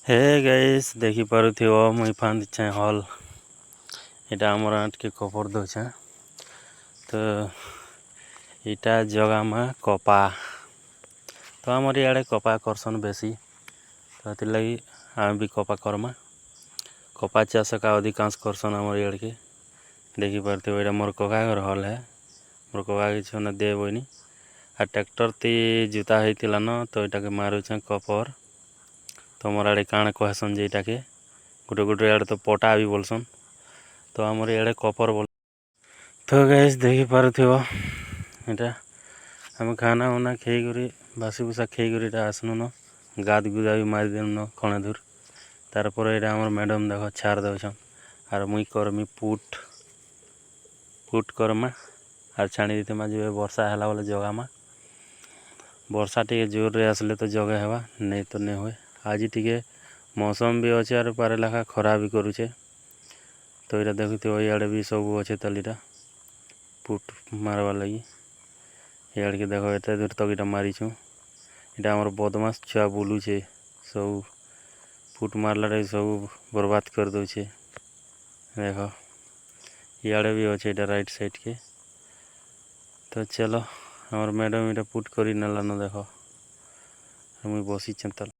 Hey guys देखी पारुथिव मुई फांदी हल इटा आमर आटके कपर दौछे तो इटा जगह में कपा तो आमर इे कपा करसन बेसी तो लगी आम भी कपा करमा कपा चाष का अधिकांश करसन आमर इे के देखी पारुथिव ये मोर कका घर हल है मोर कका कि दे बोनी आ ट्रैक्टर ती जुता होता न तो यहाँ के मारुचे कपर तुमर आड़े काण कहसन जे के गोटे गोटे आड़े तो पटा भी बोलसन तो आमर इे कपर बोल तो गैस देखी पारुथिव इटा आम खाना उना खेकरी बासी बुसा खेकरी आसनु न गाद गुदा भी मारी देनु न खणे दूर तार पर ये आमर मैडम देख छाड़ दौछन आर मुई करमी पुट करमा आर छाणी देते जब वर्षा है बोले जगह में वर्षा टे जोर रे आसले तो जगह हेबा नहीं तो नहीं हुए आज टी मौसम भी अच्छे और पारे लेखा खरा भी करुचे तो ये देखुव इे भी सब अच्छे तलीटा पुट मारवार लगी इे के देख एत दूर तक इटा मारीचु इटा आमर बदमाश छुआ बुलूचे सब पुट मारला सब बर्बाद कर दौचे देख इे भी अच्छे इटा राइट साइड के तो चलो हमार मैडम इटा पुट कर नेलान देख मुई बसी तल।